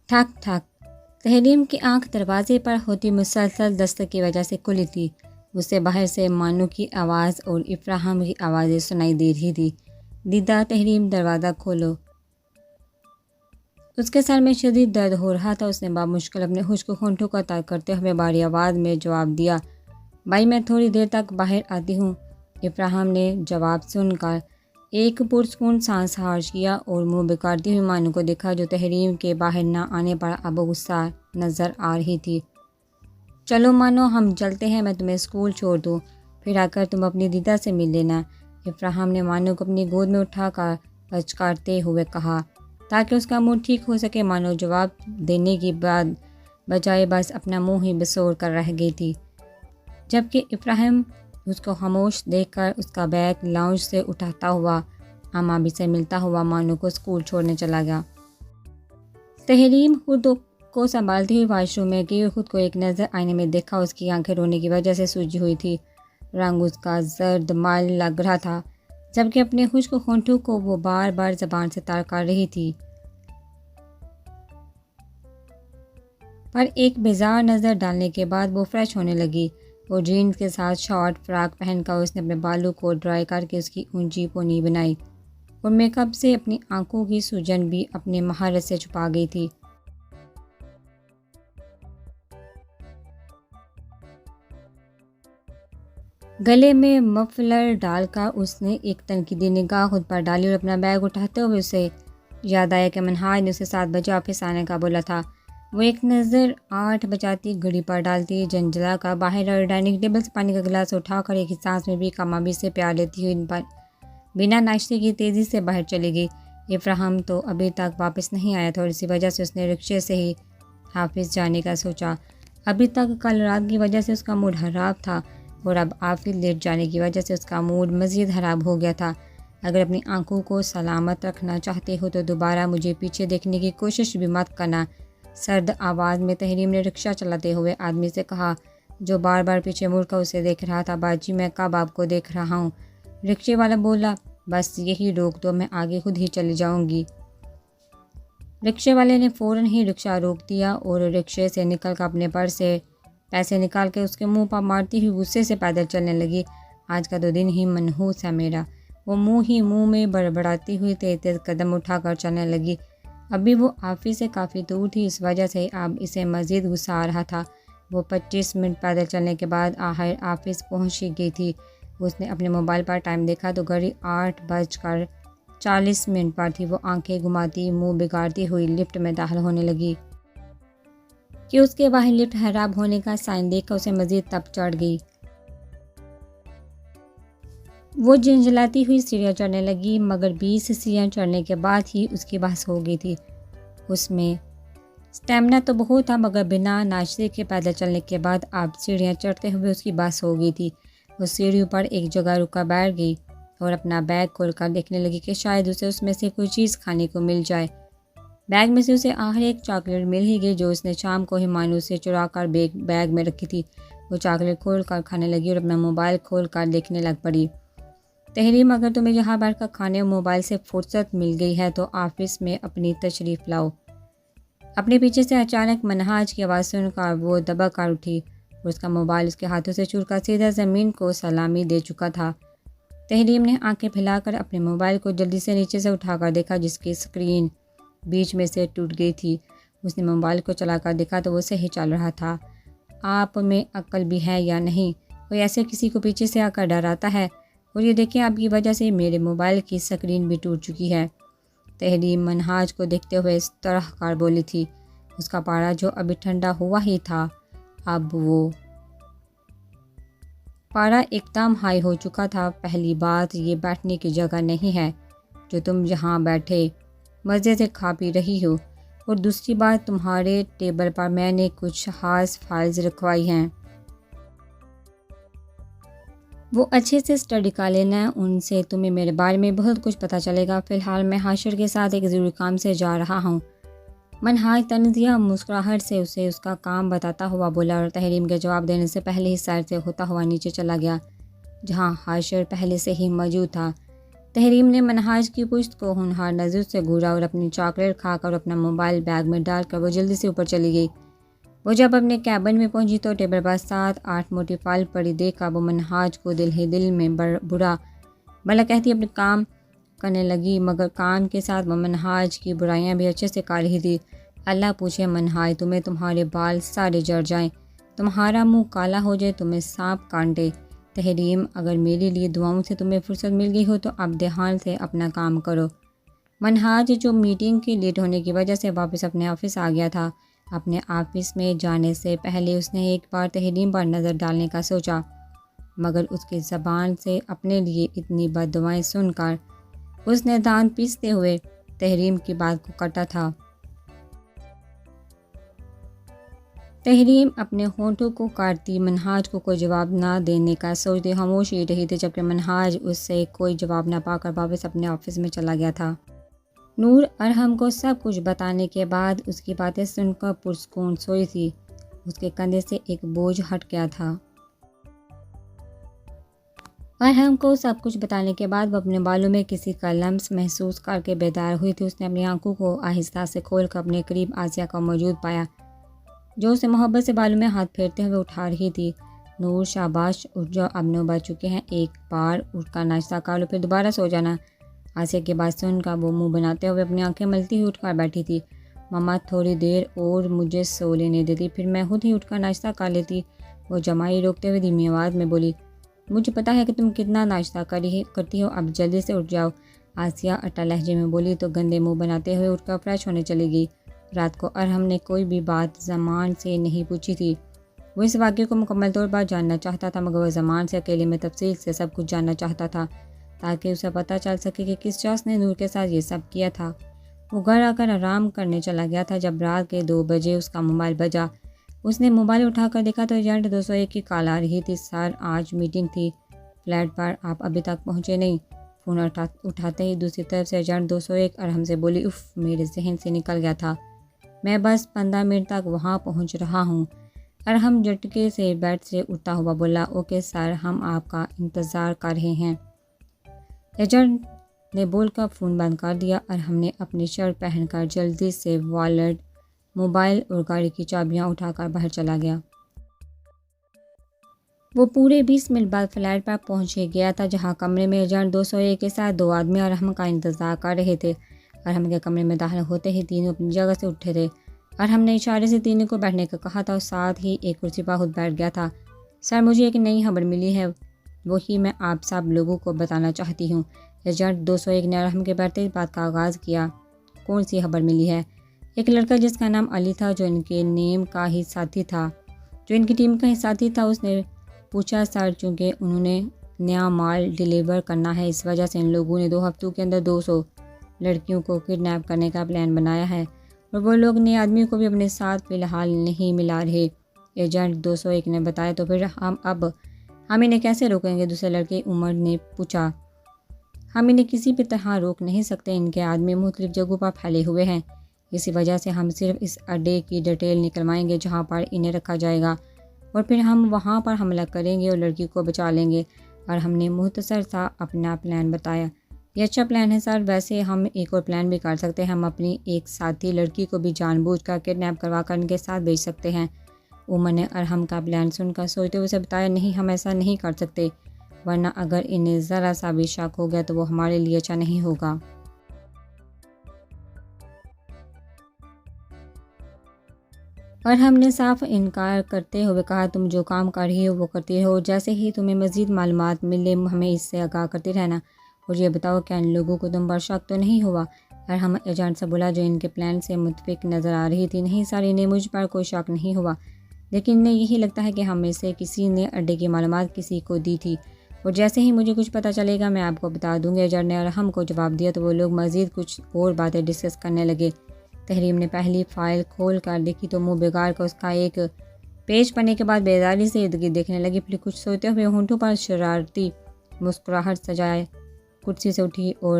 ٹھک ٹھک۔ تحریم کی آنکھ دروازے پر ہوتی مسلسل دستک کی وجہ سے کھلی تھی۔ اسے باہر سے مانو کی آواز اور افراہم کی آوازیں سنائی دے رہی تھی۔ دیدہ تحریم دروازہ کھولو۔ اس کے سر میں شدید درد ہو رہا تھا۔ اس نے بامشکل اپنے خشک ہونٹوں کا تار کرتے ہوئے بھاری آواز میں جواب دیا، بھائی میں تھوڑی دیر تک باہر آتی ہوں۔ افراہم نے جواب سن کر ایک پرسکون سانس خارج کیا اور منہ بکارتی ہوئی مانو کو دیکھا جو تحریم کے باہر نہ آنے پر اب غصہ نظر آ رہی تھی۔ چلو مانو ہم چلتے ہیں، میں تمہیں اسکول چھوڑ دوں، پھر آ کر تم اپنی دیدہ سے مل لینا۔ افراہم نے مانو کو اپنی گود میں اٹھا کر پچکارتے ہوئے کہا تاکہ اس کا منہ ٹھیک ہو سکے۔ مانو جواب دینے کی بجائے بس اپنا منہ ہی بسور کر رہ گئی تھی، جبکہ افراہم اس کو خاموش دیکھ کر اس کا بیگ لاؤنج سے اٹھاتا ہوا اماں سے ملتا ہوا مانو کو اسکول چھوڑنے چلا گیا۔ تحریم خود کو سنبھالتی ہوئی واش روم میں گئی اور خود کو ایک نظر آئینے میں دیکھا۔ اس کی آنکھیں رونے کی وجہ سے سوجی ہوئی تھی، رنگ اس کا زرد مائل لگ رہا تھا، جبکہ اپنے خشک ہونٹوں کو وہ بار بار زبان سے تار کر رہی تھی۔ پر ایک بیزار نظر ڈالنے کے بعد وہ فریش ہونے لگی اور جینز کے ساتھ شارٹ فراک پہن کر اس نے اپنے بالوں کو ڈرائی کر کے اس کی اونچی پونی بنائی اور میک اپ سے اپنی آنکھوں کی سوجن بھی اپنے مہارت سے چھپا گئی تھی۔ گلے میں مفلر ڈال کر اس نے ایک تنقیدی نگاہ خود پر ڈالی اور اپنا بیگ اٹھاتے ہوئے اسے یاد آیا کہ منہاج نے اسے 7 بجے آفس آنے کا بولا تھا۔ وہ ایک نظر 8 بجاتی گھڑی پر ڈالتی جنجلا کا باہر اور ڈائننگ ٹیبل سے پانی کا گلاس اٹھا کر ایک ہی سانس میں بھی کامیابی سے پیار لیتی ہوئی بنا ناشتے کی تیزی سے باہر چلی گئی۔ افراہم تو ابھی تک واپس نہیں آیا تھا اور اسی وجہ سے اس نے رکشے سے ہی آفس جانے کا سوچا۔ ابھی تک کل رات کی وجہ سے اس کا موڈ خراب تھا اور اب آفس لیٹ جانے کی وجہ سے اس کا موڈ مزید خراب ہو گیا تھا۔ اگر اپنی آنکھوں کو سلامت رکھنا چاہتے ہو تو دوبارہ مجھے پیچھے دیکھنے کی کوشش بھی مت کرنا، سرد آواز میں تحریم نے رکشہ چلاتے ہوئے آدمی سے کہا جو بار بار پیچھے مڑ کر اسے دیکھ رہا تھا۔ باجی میں کب آپ کو دیکھ رہا ہوں؟ رکشے والا بولا، بس یہی روک دو، میں آگے خود ہی چلی جاؤں گی۔ رکشے والے نے فوراً ہی رکشہ روک دیا اور رکشے سے نکل کر اپنے پرس سے پیسے نکال کے اس کے منہ پر مارتی ہوئی غصے سے پیدل چلنے لگی۔ آج کا تو دن ہی منحوس ہے میرا۔ وہ منہ میں بڑبڑاتی ہوئی تیز تیز قدم اٹھا کر چلنے لگی۔ ابھی وہ آفس سے کافی دور تھی، اس وجہ سے اب اسے مزید غصہ آ رہا تھا۔ وہ 25 منٹ پیدل چلنے کے بعد آخر آفس پہنچ گئی تھی۔ اس نے اپنے موبائل پر ٹائم دیکھا تو گھڑی 8:40 پر تھی۔ وہ آنکھیں گھماتی منہ بگاڑتی ہوئی لفٹ میں داخل ہونے لگی کہ اس کے باہر لفٹ خراب ہونے کا سائن دیکھ کر اسے مزید تپ چڑھ گئی۔ وہ جھنجھلاتی ہوئی سیڑھیاں چڑھنے لگی، مگر 20 سیڑھیاں چڑھنے کے بعد ہی اس کی بس ہو گئی تھی۔ اس میں اسٹیمنا تو بہت تھا مگر بنا ناشتے کے پیدل چلنے کے بعد اب سیڑھیاں چڑھتے ہوئے اس کی بس ہو گئی تھی۔ وہ سیڑھیوں پر ایک جگہ رک کر بیٹھ گئی اور اپنا بیگ کھول کر دیکھنے لگی کہ شاید اسے اس میں سے کوئی چیز کھانے کو مل جائے۔ بیگ میں سے اسے آخر ایک چاکلیٹ مل ہی گئی جو اس نے شام کو ہی مانو سے چرا کر بیگ میں رکھی تھی۔ وہ چاکلیٹ کھول کر کھانے لگی اور اپنا موبائل کھول کر دیکھنے لگ پڑی۔ تحریم، اگر تمہیں یہاں بیٹھ کر کھانے اور موبائل سے فرصت مل گئی ہے تو آفس میں اپنی تشریف لاؤ۔ اپنے پیچھے سے اچانک منہاج کی آواز سن کر وہ دبا کر اٹھی اور اس کا موبائل اس کے ہاتھوں سے چھوٹ کر سیدھا زمین کو سلامی دے چکا تھا۔ تحریم نے آنکھیں پھیلا کر اپنے موبائل کو جلدی سے نیچے سے اٹھا کر دیکھا جس کی اسکرین بیچ میں سے ٹوٹ گئی تھی۔ اس نے موبائل کو چلا کر دیکھا تو وہ صحیح چل رہا تھا۔ آپ میں عقل بھی ہے یا نہیں؟ کوئی ایسے کسی کو پیچھے سے آ کر ڈراتا ہے؟ اور یہ دیکھیں آپ کی وجہ سے میرے موبائل کی اسکرین بھی ٹوٹ چکی ہے۔ تحریم منہاج کو دیکھتے ہوئے اس طرح کار بولی تھی۔ اس کا پارا جو ابھی ٹھنڈا ہوا ہی تھا اب وہ پارا ایک دم ہائی ہو چکا تھا۔ پہلی بات یہ بیٹھنے کی جگہ نہیں ہے جو تم یہاں بیٹھے مزے سے کھا پی رہی ہو، اور دوسری بات تمہارے ٹیبل پر میں نے کچھ خاص فائلز رکھوائی ہیں، وہ اچھے سے اسٹڈی کر لینا، ان سے تمہیں میرے بارے میں بہت کچھ پتہ چلے گا۔ فی الحال میں حاشر کے ساتھ ایک ضروری کام سے جا رہا ہوں۔ منہاج طنزیہ مسکراہٹ سے اسے اس کا کام بتاتا ہوا بولا اور تحریم کے جواب دینے سے پہلے ہی سائر سے ہوتا ہوا نیچے چلا گیا جہاں حاشر پہلے سے ہی موجود تھا۔ تحریم نے منہاج کی پشت کو ہونہار نظر سے گھورا اور اپنی چاکلیٹ کھا کر اپنا موبائل بیگ میں ڈال کر وہ جلدی سے اوپر چلی گئی۔ وہ جب اپنے کیبن میں پہنچی تو ٹیبل پر 7-8 موٹی فائل پڑی دیکھ کر وہ منہاج کو دل ہی دل میں برا بھلا کہتی اپنے کام کرنے لگی، مگر کام کے ساتھ وہ منہاج کی برائیاں بھی اچھے سے کر رہی تھی۔ اللہ پوچھے منہاج تمہیں تمہارے بال سارے جڑ جائیں، تمہارا منہ کالا ہو جائے، تمہیں سانپ کاٹے۔ تحریم اگر میرے لیے دعاؤں سے تمہیں فرصت مل گئی ہو تو اب دھیان سے اپنا کام کرو۔ منہاج جو میٹنگ کے لیٹ ہونے کی وجہ سے واپس اپنے آفس آ گیا تھا، اپنے آفس میں جانے سے پہلے اس نے ایک بار تحریم پر نظر ڈالنے کا سوچا، مگر اس کی زبان سے اپنے لیے اتنی بد دعائیں سن کر اس نے دانت پیستے ہوئے تحریم کی بات کو کاٹا تھا۔ تحریم اپنے ہونٹوں کو کاٹتی منہاج کو کوئی جواب نہ دینے کا سوچتی خاموش ہی رہی تھی، جبکہ منہاج اس سے کوئی جواب نہ پا کر واپس اپنے آفس میں چلا گیا تھا۔ نور ارحم کو سب کچھ بتانے کے بعد اس کی باتیں سن کر پرسکون سوئی تھی۔ اس کے کندھے سے ایک بوجھ ہٹ گیا تھا۔ ارحم کو سب کچھ بتانے کے بعد وہ اپنے بالوں میں کسی کا لمس محسوس کر کے بیدار ہوئی تھی۔ اس نے اپنی آنکھوں کو آہستہ سے کھول کر اپنے قریب آسیہ کو موجود پایا، جو اسے محبت سے بالوں میں ہاتھ پھیرتے ہوئے اٹھا رہی تھی۔ نور شاباش، اٹھ جاؤ، اب 9 بج چکے ہیں، ایک بار اٹھ کر ناشتہ کر لو پھر دوبارہ سو جانا۔ آسیہ کی بات سن کر وہ منہ بناتے ہوئے اپنی آنکھیں ملتی ہوئی اٹھ کر بیٹھی تھی۔ ماما تھوڑی دیر اور مجھے سو لینے دیتی، پھر میں خود ہی اٹھ کر ناشتہ کر لیتی، وہ جمائی روکتے ہوئے دھیمی آواز میں بولی۔ مجھے پتہ ہے کہ تم کتنا ناشتہ کرتی ہو، اب جلدی سے اٹھ جاؤ، آسیہ اٹا لہجے میں بولی تو گندے منہ بناتے ہوئے اٹھ کر فریش ہونے چلی گئی۔ رات کو ارحم نے کوئی بھی بات زمان سے نہیں پوچھی تھی۔ وہ اس واقعے کو مکمل طور پر جاننا چاہتا تھا، مگر وہ زمان سے اکیلے میں تفصیل سے سب کچھ جاننا چاہتا تھا تاکہ اسے پتہ چل سکے کہ کس شخص نے نور کے ساتھ یہ سب کیا تھا۔ وہ گھر آ کر آرام کرنے چلا گیا تھا جب رات کے 2 بجے اس کا موبائل بجا۔ اس نے موبائل اٹھا کر دیکھا تو ایجنٹ 201 کی کال آ رہی تھی۔ سر، آج میٹنگ تھی فلیٹ پر، آپ ابھی تک پہنچے نہیں۔ فون اٹھاتے ہی دوسری طرف سے ایجنٹ 201 ارحم سے بولی، اف، میرے ذہن سے نکل گیا تھا، میں بس 15 منٹ تک وہاں پہنچ رہا ہوں۔ ارحم جھٹکے سے بیڈ سے اٹھتا ہوا بولا، اوکے سر، ہم آپ کا انتظار کر رہے ہیں۔ ایجنٹ نے بول کر فون بند کر دیا۔ ارحم نے اپنی شرٹ پہن کر جلدی سے والیٹ، موبائل اور گاڑی کی چابیاں اٹھا کر باہر چلا گیا۔ وہ پورے 20 منٹ بعد فلیٹ پر پہنچ گیا تھا جہاں کمرے میں ایجنٹ 201 کے ساتھ 2 آدمی ارحم کا انتظار کر رہے تھے۔ ارحم کے کمرے میں داخل ہوتے ہی تینوں اپنی جگہ سے اٹھے تھے۔ ارحم نے اشارے سے تینوں کو بیٹھنے کا کہا تھا اور ساتھ ہی ایک کرسی پر خود بیٹھ گیا تھا۔ سر، مجھے ایک نئی خبر ملی ہے، وہی میں آپ سب لوگوں کو بتانا چاہتی ہوں۔ ایجنٹ 201 نے ارحم کے بیٹھتے ہی بات کا آغاز کیا۔ کون سی خبر ملی ہے؟ ایک لڑکا جس کا نام علی تھا، جو ان کے ٹیم کا ہی ساتھی تھا، اس نے پوچھا، سر، چونکہ انہوں نے نیا مال ڈیلیور کرنا ہے، اس وجہ سے ان لوگوں نے 2 ہفتوں کے اندر 200 لڑکیوں کو کڈنیپ کرنے کا پلان بنایا ہے، اور وہ لوگ نئے آدمیوں کو بھی اپنے ساتھ فی الحال نہیں ملا رہے۔ ایجنٹ 201 نے بتایا، تو پھر ہم انہیں کیسے روکیں گے؟ دوسرے لڑکے عمر نے پوچھا۔ ہم انہیں کسی بھی طرح روک نہیں سکتے، ان کے آدمی مختلف جگہوں پر پھیلے ہوئے ہیں، اسی وجہ سے ہم صرف اس اڈے کی ڈیٹیل نکلوائیں گے جہاں پر انہیں رکھا جائے گا، اور پھر ہم وہاں پر حملہ کریں گے اور لڑکی کو بچا لیں گے۔ اور ہم نے مختصر سا اپنا پلان بتایا۔ یہ اچھا پلان ہے سر، ویسے ہم ایک اور پلان بھی کر سکتے ہیں، ہم اپنی ایک ساتھی لڑکی کو بھی جان بوجھ کر کڈنیپ کروا کر ان کے ساتھ بھیج سکتے ہیں۔ عمر نے ارحم کا پلان سن کر سوچتے ہوئے اسے بتایا، نہیں، ہم ایسا نہیں کر سکتے، ورنہ اگر انہیں ذرا سا بھی شک ہو گیا تو وہ ہمارے لیے اچھا نہیں ہوگا۔ ارحم نے صاف انکار کرتے ہوئے کہا، تم جو کام کر رہی ہو وہ کرتی رہو، جیسے ہی تمہیں مزید معلومات ملے ہمیں اس سے آگاہ کرتی رہنا، اور یہ بتاؤ کیا ان لوگوں کو تم پر شک تو نہیں ہوا؟ ارحم ایجنٹ سے بولا، جو ان کے پلان سے متفق نظر آ رہی تھی، نہیں سر، انہیں مجھ پر کوئی شک نہیں ہوا، لیکن انہیں یہی لگتا ہے کہ ہم میں سے کسی نے اڈے کی معلومات کسی کو دی تھی، اور جیسے ہی مجھے کچھ پتہ چلے گا میں آپ کو بتا دوں گی۔ ایجنٹ نے ارحم کو جواب دیا تو وہ لوگ مزید کچھ اور باتیں ڈسکس کرنے لگے۔ تحریم نے پہلی فائل کھول کر دیکھی تو منہ بگاڑ کر اس کا ایک پیج پڑھنے کے بعد بیداری سے ارد گرد دیکھنے لگی، پھر کچھ سوچتے ہوئے ہونٹوں پر شرارتی مسکراہٹ سجائے کرسی سے اٹھی اور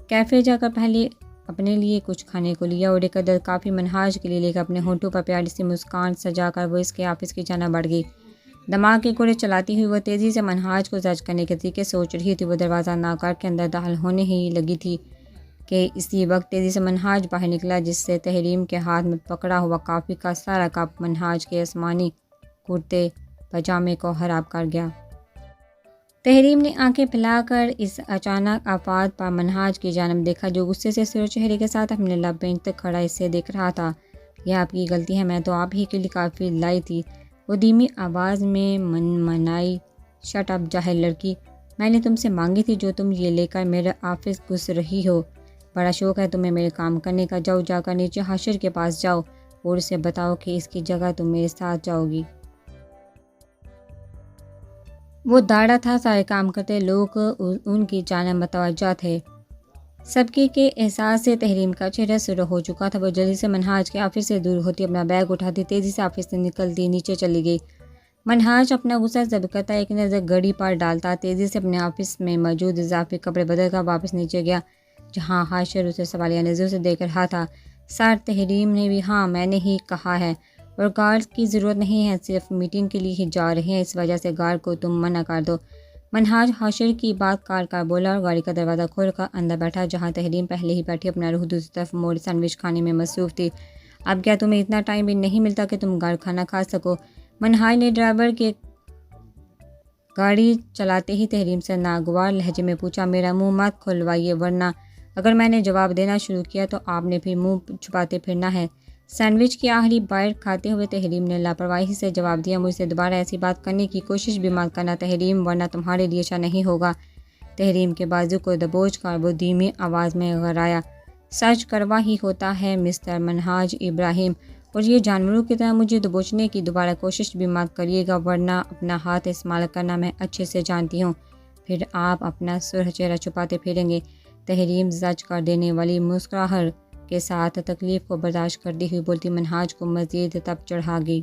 کیفے جا کر پہلے اپنے لیے کچھ کھانے کو لیا اور ایک عدد کافی منہاج کے لیے لے کر اپنے ہونٹوں پر پیاری سی مسکان سجا کر وہ اس کے آفس کی جانب بڑھ گئی۔ دماغ کے کوڑے چلاتی ہوئی وہ تیزی سے منہاج کو زج کرنے کے طریقے سوچ رہی تھی۔ وہ دروازہ ناکار کے اندر داخل ہونے ہی لگی تھی کہ اسی وقت تیزی سے منہاج باہر نکلا، جس سے تحریم کے ہاتھ میں پکڑا ہوا کافی کا سارا کپ منہاج کے آسمانی کرتے پاجامے کو خراب کر گیا۔ تحریم نے آنکھیں پھیلا کر اس اچانک آفات پر منہاج کی جانب دیکھا، جو غصے سے سر و چہرے کے ساتھ اپنے لب بینچ تک کھڑا اسے دیکھ رہا تھا۔ یہ آپ کی غلطی ہے، میں تو آپ ہی کے لیے کافی لائی تھی، وہ دھیمی آواز میں منمنائی۔ شٹ اپ جاہل لڑکی، میں نے تم سے مانگی تھی جو تم یہ لے کر میرے آفس گھس رہی ہو۔ بڑا شوق ہے تمہیں میرے کام کرنے کا، جاؤ جا کر نیچے حاشر کے پاس جاؤ اور اسے بتاؤ کہ اس کی جگہ تم میرے ساتھ جاؤ گی۔ وہ داڑھا تھا، سارے کام کرتے لوگ ان کی جانب متوجہ تھے۔ سبکی کے احساس سے تحریم کا چہرہ سرخ ہو چکا تھا۔ وہ جلدی سے منہاج کے آفس سے دور ہوتی، اپنا بیگ اٹھاتی، تیزی سے آفس سے نکلتی نیچے چلی گئی۔ منہاج اپنا غصہ ضبط کرتا، ایک نظر گھڑی پر ڈالتا، تیزی سے اپنے آفس میں موجود اضافی کپڑے بدل کر واپس نیچے گیا، جہاں حاشر اسے سوالیہ نظروں سے دیکھ رہا تھا۔ سر، تحریم نے بھی ہاں میں نے ہی کہا ہے، اور گارڈ کی ضرورت نہیں ہے، صرف میٹنگ کے لیے ہی جا رہے ہیں، اس وجہ سے گارڈ کو تم منع کر دو۔ منہاج حاشر کی بات کاٹ کر بولا اور گاڑی کا دروازہ کھول کر اندر بیٹھا، جہاں تحریم پہلے ہی بیٹھی اپنا رخ دوسری طرف موڑ سینڈوچ کھانے میں مصروف تھی۔ اب کیا تمہیں اتنا ٹائم بھی نہیں ملتا کہ تم گھر کھانا کھا سکو؟ منہاج نے ڈرائیور کے گاڑی چلاتے ہی تحریم سے ناگوار لہجے میں پوچھا، میرا منہ مت کھلوائیے، ورنہ اگر میں نے جواب دینا شروع کیا تو آپ نے پھر منہ چھپاتے پھرنا ہے۔ سینڈوچ کی آخری بائٹ کھاتے ہوئے تحریم نے لاپرواہی سے جواب دیا، مجھ سے دوبارہ ایسی بات کرنے کی کوشش بھی مت کرنا تحریم، ورنہ تمہارے لیے اچھا نہیں ہوگا۔ تحریم کے بازو کو دبوچ کر وہ دھیمی آواز میں غرایا، سچ کروا ہی ہوتا ہے مسٹر منہاج ابراہیم، اور یہ جانوروں کی طرح مجھے دبوچنے کی دوبارہ کوشش بھی مت کریے گا، ورنہ اپنا ہاتھ استعمال کرنا میں اچھے سے جانتی ہوں، پھر آپ اپنا سرخ چہرہ چھپاتے پھریں گے۔ تحریم زج کر دینے والی مسکراہٹ کے ساتھ تکلیف کو برداشت کرتی ہوئی بولتی، منہاج کو مزید تپ چڑھا گئی۔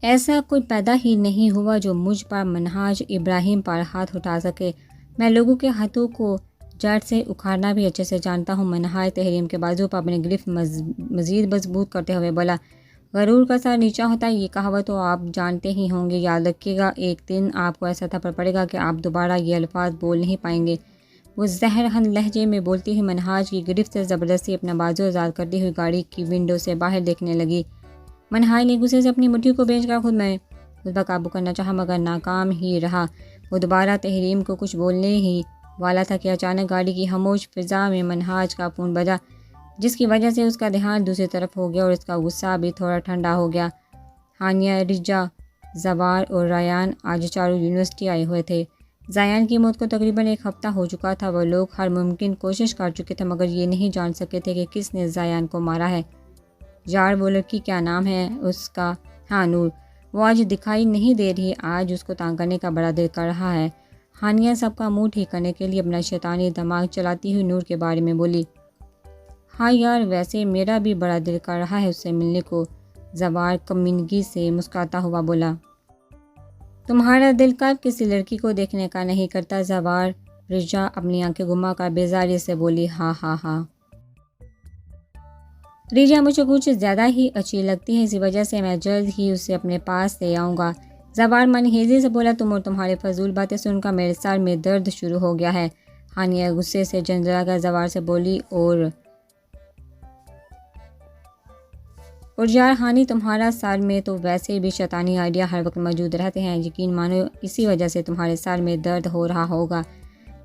ایسا کوئی پیدا ہی نہیں ہوا جو مجھ پر منہاج ابراہیم پر ہاتھ اٹھا سکے، میں لوگوں کے ہاتھوں کو جڑ سے اکھاڑنا بھی اچھے سے جانتا ہوں۔ منہاج تحریم کے بازو پر اپنے گرفت مزید مضبوط کرتے ہوئے بولا، غرور کا سر نیچا ہوتا ہے، یہ کہاوت تو آپ جانتے ہی ہوں گے، یاد رکھیے گا ایک دن آپ کو ایسا تھپڑ پڑے گا کہ آپ دوبارہ یہ الفاظ بول نہیں پائیں گے۔ وہ زہرہن لہجے میں بولتی ہوئی منہاج کی گرفت سے زبردستی اپنا بازو آزاد کرتی ہوئی گاڑی کی ونڈو سے باہر دیکھنے لگی۔ منہاج نے غصے سے اپنی مٹھی کو بھینچ کر خود پر قابو کرنا چاہا، مگر ناکام ہی رہا۔ وہ دوبارہ تحریم کو کچھ بولنے ہی والا تھا کہ اچانک گاڑی کی خاموش فضا میں منہاج کا فون بجا، جس کی وجہ سے اس کا دھیان دوسری طرف ہو گیا اور اس کا غصہ بھی تھوڑا ٹھنڈا ہو گیا۔ ہانیہ، رجا، زوار اور ریان آج چاروں یونیورسٹی آئے ہوئے تھے۔ زیان کی موت کو تقریباً ایک ہفتہ ہو چکا تھا، وہ لوگ ہر ممکن کوشش کر چکے تھے، مگر یہ نہیں جان سکے تھے کہ کس نے زیان کو مارا ہے۔ یار وہ لڑکی کیا نام ہے اس کا؟ ہاں نور، وہ آج دکھائی نہیں دے رہی، آج اس کو تانگ کرنے کا بڑا دل کر رہا ہے۔ ہانیہ سب کا منہ ٹھیک کرنے کے لیے اپنا شیطانی دماغ چلاتی ہوئی نور کے بارے میں بولی۔ ہاں یار، ویسے میرا بھی بڑا دل کر رہا ہے اس سے ملنے کو، زوار کمینگی سے مسکراتا ہوا بولا۔ تمہارا دل کب کسی لڑکی کو دیکھنے کا نہیں کرتا زوار؟ رجا اپنی آنکھیں گھما کر بیزاری سے بولی۔ ہاں ہاں ہاں، رجا مجھے کچھ زیادہ ہی اچھی لگتی ہے، اسی وجہ سے میں جلد ہی اسے اپنے پاس لے آؤں گا، زوار منہیزی سے بولا۔ تم اور تمہارے فضول باتیں سن کر میرے سر میں درد شروع ہو گیا ہے، ہانیہ غصے سے جنجلا کر زوار سے بولی۔ اور یار ہانی، تمہارا سر میں تو ویسے بھی شیطانی آئیڈیا ہر وقت موجود رہتے ہیں، یقین مانو اسی وجہ سے تمہارے سر میں درد ہو رہا ہوگا،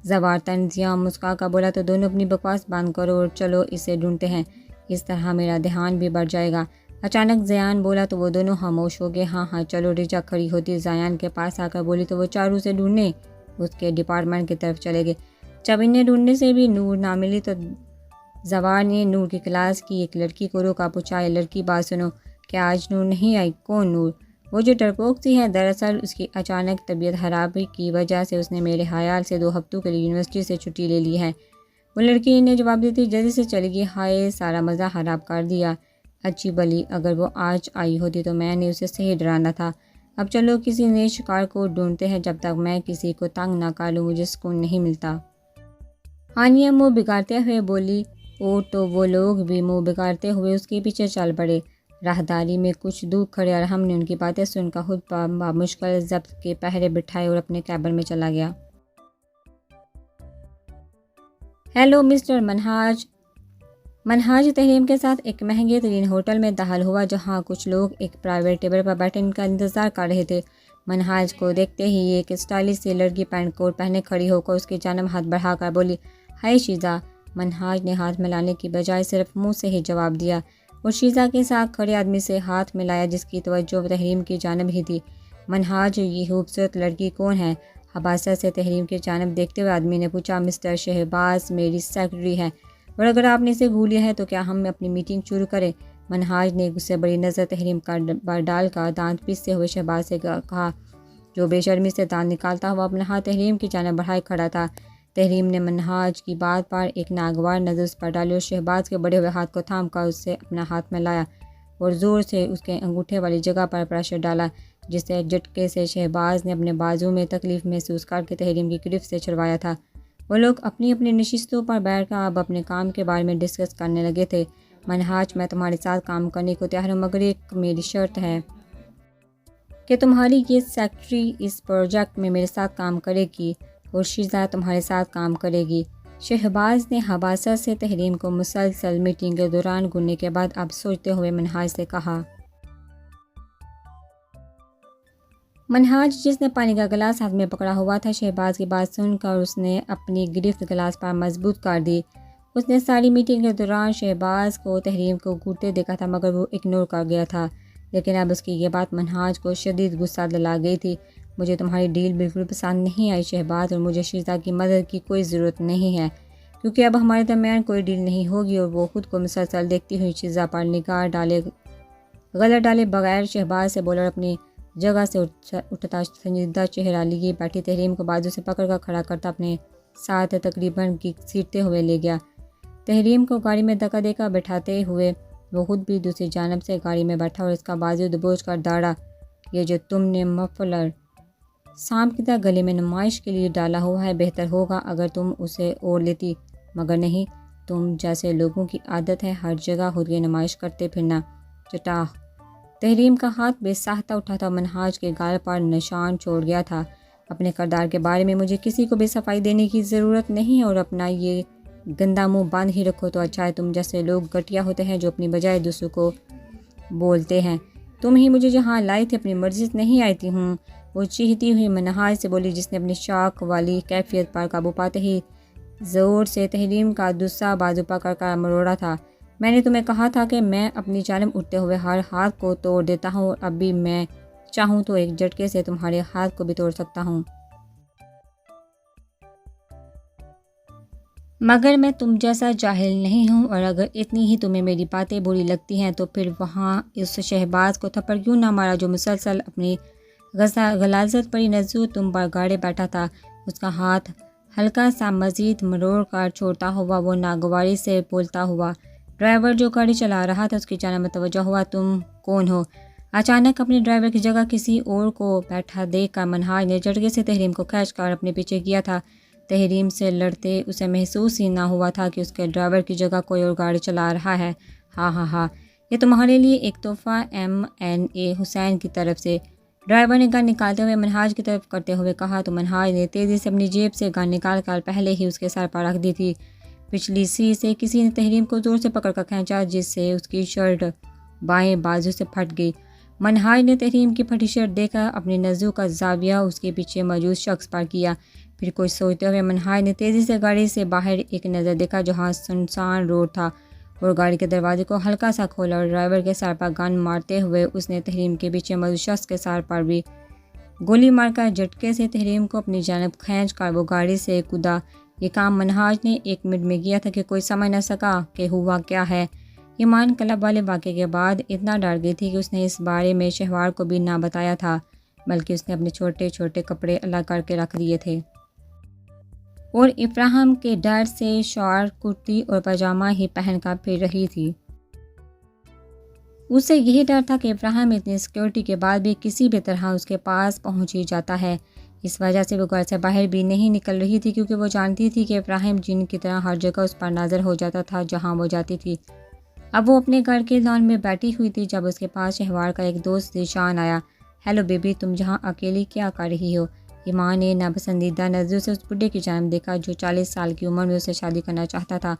زوار طنزیہ مسکرا کر بولا۔ تو دونوں اپنی بکواس بند کرو اور چلو اسے ڈھونڈتے ہیں، اس طرح میرا دھیان بھی بڑھ جائے گا۔ اچانک زیان بولا تو وہ دونوں خاموش ہو گئے۔ ہاں ہاں چلو، رجا کھڑی ہوتی زیان کے پاس آ کر بولی، تو وہ چاروں سے ڈھونڈنے اس کے ڈپارٹمنٹ کی طرف چلے گئے۔ جب انہیں ڈھونڈنے سے بھی نور نہ ملی تو زوار نے نور کی کلاس کی ایک لڑکی کو روکا، پوچھا، یہ لڑکی بات سنو، کیا آج نور نہیں آئی؟ کون نور؟ وہ جو ڈرپوک سی ہے، دراصل اس کی اچانک طبیعت خرابی کی وجہ سے اس نے میرے خیال سے 2 ہفتوں کے لیے یونیورسٹی سے چھٹی لے لی ہے، وہ لڑکی نے جواب دیتی جلدی سے چلی گئی۔ ہائے، سارا مزہ خراب کر دیا، اچھی بلی، اگر وہ آج آئی ہوتی تو میں نے اسے صحیح ڈرانا تھا۔ اب چلو کسی نئے شکار کو ڈھونڈتے ہیں، جب تک میں کسی کو تنگ نہ کر لوں مجھے سکون نہیں ملتا۔ ہانیہ منہ بگاڑتے ہوئے بولی۔ او تو وہ لوگ بھی منہ بگاڑتے ہوئے اس کے پیچھے چل پڑے۔ راہداری میں کچھ دور کھڑے اور ہم نے ان کی باتیں سن کر خود بامشکل ضبط کے پہرے بٹھائے اور اپنے کیبن میں چلا گیا۔ ہیلو مسٹر منہاج۔ منہاج تحریم کے ساتھ ایک مہنگے ترین ہوٹل میں داخل ہوا جہاں کچھ لوگ ایک پرائیویٹ ٹیبل پر بیٹھے ان کا انتظار کر رہے تھے۔ منہاج کو دیکھتے ہی ایک اسٹائلش سی لڑکی پینٹ کوٹ پہنے کھڑی ہو کر اس کی جانب ہاتھ بڑھا کر بولی، ہائے شیزا۔ منہاج نے ہاتھ ملانے کی بجائے صرف منہ سے ہی جواب دیا اور شیزا کے ساتھ کھڑے آدمی سے ہاتھ ملایا جس کی توجہ تحریم کی جانب ہی تھی۔ منہاج، یہ خوبصورت لڑکی کون ہے؟ حباسہ سے تحریم کی جانب دیکھتے ہوئے آدمی نے پوچھا۔ مسٹر شہباز میری سیکرٹری ہے، اور اگر آپ نے اسے بھول لیا ہے تو کیا ہم اپنی میٹنگ شروع کریں؟ منہاج نے غصے بڑی نظر تحریم پر ڈال کر دانت پیستے ہوئے شہباز سے کہا، جو بے شرمی سے دانت نکالتا ہوا اپنا ہاتھ تحریم کی جانب بڑھائے کھڑا تھا۔ تحریم نے منہاج کی بات پر ایک ناگوار نظر اس پر ڈالی اور شہباز کے بڑے ہوئے ہاتھ کو تھام کر اس سے اپنا ہاتھ ملایا اور زور سے اس کے انگوٹھے والی جگہ پر پریشر ڈالا، جس سے جھٹکے سے شہباز نے اپنے بازو میں تکلیف محسوس کر کے تحریم کی گرفت سے چھڑوایا تھا۔ وہ لوگ اپنی اپنی نشستوں پر بیٹھ کر اب اپنے کام کے بارے میں ڈسکس کرنے لگے تھے۔ منہاج، میں تمہارے ساتھ کام کرنے کو تیار ہوں، مگر ایک میری شرط ہے کہ تمہاری یہ سیکرٹری اس پروجیکٹ میں میرے ساتھ کام کرے گی اور شیزا تمہارے ساتھ کام کرے گی۔ شہباز نے حباسہ سے تحریم کو مسلسل میٹنگ کے دوران گننے کے بعد اب سوچتے ہوئے منہاج سے کہا۔ منہاج، جس نے پانی کا گلاس ہاتھ میں پکڑا ہوا تھا، شہباز کی بات سن کر اس نے اپنی گرفت گلاس پر مضبوط کر دی۔ اس نے ساری میٹنگ کے دوران شہباز کو تحریم کو گھٹتے دیکھا تھا مگر وہ اگنور کر گیا تھا، لیکن اب اس کی یہ بات منہاج کو شدید غصہ دلا گئی تھی۔ مجھے تمہاری ڈیل بالکل پسند نہیں آئی شہباز، اور مجھے شیزا کی مدد کی کوئی ضرورت نہیں ہے کیونکہ اب ہمارے درمیان کوئی ڈیل نہیں ہوگی۔ اور وہ خود کو مسلسل دیکھتی ہوئی شیزا پر نگاہ غلط ڈالے بغیر شہباز سے بولا اور اپنی جگہ سے اٹھتا سنجیدہ چہرہ لیے بیٹھی تحریم کو بازو سے پکڑ کر کھڑا کرتا اپنے ساتھ تقریباً گھسیٹتے ہوئے لے گیا۔ تحریم کو گاڑی میں دھکا دے کر بٹھاتے ہوئے وہ خود بھی دوسری جانب سے گاڑی میں بیٹھا اور اس کا بازو دبوچ کر داڑا، یہ جو تم نے مفلر سانپ کی طرح گلے میں نمائش کے لیے ڈالا ہوا ہے، بہتر ہوگا اگر تم اسے اوڑھ لیتی، مگر نہیں، تم جیسے لوگوں کی عادت ہے ہر جگہ خود کی نمائش کرتے پھرنا۔ چٹاخ! تحریم کا ہاتھ بے ساختہ اٹھا تھا، منہاج کے گال پر نشان چھوڑ گیا تھا۔ اپنے کردار کے بارے میں مجھے کسی کو بھی صفائی دینے کی ضرورت نہیں، اور اپنا یہ گندا منہ بند ہی رکھو تو اچھا ہے۔ تم جیسے لوگ گھٹیا ہوتے ہیں جو اپنی بجائے دوسروں کو بولتے ہیں۔ تم ہی مجھے جہاں لائی تھی اپنی مرضی سے نہیں آئی تھی ہوں، وہ چیختی ہوئی منہاج سے بولی، جس نے اپنی شاک والی کیفیت پر قابو پاتے ہی زور سے تحریم کا دوسرا بازو پکڑ کر مروڑا تھا۔ میں نے تمہیں کہا تھا کہ میں اپنی جانب اٹھتے ہوئے ہر ہاتھ کو توڑ دیتا ہوں، اور اب بھی میں چاہوں تو ایک جھٹکے سے تمہارے ہاتھ کو بھی توڑ سکتا ہوں، مگر میں تم جیسا جاہل نہیں ہوں، اور اگر اتنی ہی تمہیں میری باتیں بری لگتی ہیں تو پھر وہاں اس شہباز کو تھپڑ کیوں نہ مارا جو مسلسل اپنی غلاظت بڑی نزول تم پر گاڑے بیٹھا تھا۔ اس کا ہاتھ ہلکا سا مزید مروڑ کر چھوڑتا ہوا وہ ناگواری سے بولتا ہوا ڈرائیور جو گاڑی چلا رہا تھا اس کی جانب متوجہ ہوا، تم کون ہو؟ اچانک اپنے ڈرائیور کی جگہ کسی اور کو بیٹھا دیکھ کر منہاج نے جھٹکے سے تحریم کو کھینچ کر اپنے پیچھے کیا تھا۔ تحریم سے لڑتے اسے محسوس ہی نہ ہوا تھا کہ اس کے ڈرائیور کی جگہ کوئی اور گاڑی چلا رہا ہے۔ ہاں ہاں ہاں، یہ تمہارے لیے ایک تحفہ MNA حسین کی طرف سے، ڈرائیور نے گن نکالتے ہوئے منہاج کی طرف کرتے ہوئے کہا تو منہاج نے تیزی سے اپنی جیب سے گن نکال کر پہلے ہی اس کے سر پر رکھ دی تھی۔ پچھلی سیٹ سے کسی نے تحریم کو زور سے پکڑ کر کھینچا جس سے اس کی شرٹ بائیں بازو سے پھٹ گئی۔ منہاج نے تحریم کی پھٹی شرٹ دیکھ کر اپنی نظروں کا زاویہ اس کے پیچھے موجود شخص پر کیا، پھر کچھ سوچتے ہوئے منہاج نے تیزی سے گاڑی سے باہر ایک نظر دیکھا جہاں سنسان روڈ تھا، اور گاڑی کے دروازے کو ہلکا سا کھولا اور ڈرائیور کے سر پر گن مارتے ہوئے اس نے تحریم کے پیچھے موجود شخص کے سر پر بھی گولی مار کر جھٹکے سے تحریم کو اپنی جانب کھینچ کر وہ گاڑی سے کودا۔ یہ کام منہاج نے 1 منٹ میں کیا تھا کہ کوئی سمجھ نہ سکا کہ ہوا کیا ہے۔ ایمان کلب والے واقعے کے بعد اتنا ڈر گئی تھی کہ اس نے اس بارے میں شہوار کو بھی نہ بتایا تھا، بلکہ اس نے اپنے چھوٹے چھوٹے کپڑے الگ کر کے رکھ دیے تھے اور افراہم کے ڈر سے شارٹ کرتی اور پاجامہ ہی پہن کر پھر رہی تھی۔ اسے یہی ڈر تھا کہ افراہم اتنی سیکیورٹی کے بعد بھی کسی بھی طرح اس کے پاس پہنچ ہی جاتا ہے۔ اس وجہ سے وہ گھر سے باہر بھی نہیں نکل رہی تھی کیونکہ وہ جانتی تھی کہ افراہم جن کی طرح ہر جگہ اس پر نازر ہو جاتا تھا جہاں وہ جاتی تھی۔ اب وہ اپنے گھر کے لان میں بیٹھی ہوئی تھی جب اس کے پاس شہوار کا ایک دوست ذیشان آیا۔ ہیلو بیبی، تم جہاں اکیلی کیا کر رہی ہو؟ ایمان نے ناپسندیدہ نظروں سے اس بڈھے کی جانب دیکھا جو 40 سال کی عمر میں اسے شادی کرنا چاہتا تھا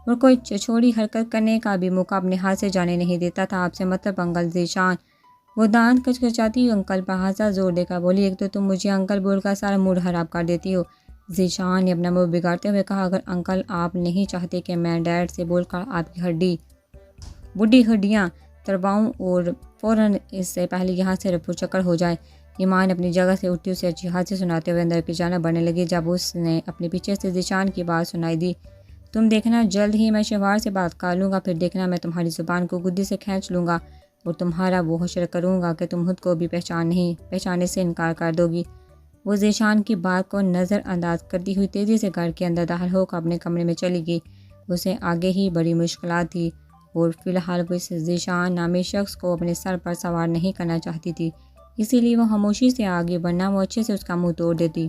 اور کوئی چھوڑی حرکت کرنے کا بھی موقع اپنے ہاتھ سے جانے نہیں دیتا تھا۔ آپ سے مطلب انکل ذیشان؟ وہ دانت کچکچاتی انکل پر ہاتھ زور دے کر بولی، ایک تو تم مجھے انکل بول کر سارا موڈ خراب کر دیتی ہو۔ ذیشان نے اپنا منہ بگاڑتے ہوئے کہا، اگر انکل آپ نہیں چاہتے کہ میں ڈیڈ سے بول کر آپ کی بڈھی ہڈیاں تڑواؤں اور فوراً اس سے پہلے یہاں سے رفو چکر ہو جائے۔ ایمان اپنی جگہ سے اٹھی اسے اچھی حادثے سناتے ہوئے اندر کی جانب بڑھنے لگی جب اس نے اپنے پیچھے سے ذیشان کی بات سنائی دی، تم دیکھنا جلد ہی میں شہوار سے بات کر لوں گا، پھر دیکھنا میں تمہاری زبان کو گدی سے کھینچ لوں گا اور تمہارا وہ حشر کروں گا کہ تم خود کو بھی پہچاننے سے انکار کر دو گی۔ وہ ذیشان کی بات کو نظر انداز کرتی ہوئی تیزی سے گھر کے اندر داخل ہو کر اپنے کمرے میں چلی گئی۔ اسے آگے ہی بڑی مشکلات تھی اور فی الحال وہ اس ذیشان نامی شخص کو اپنے سر پر سوار نہیں کرنا چاہتی تھی، اسی لیے وہ خاموشی سے آگے بڑھنا وہ اچھے سے اس کا منہ توڑ دیتی۔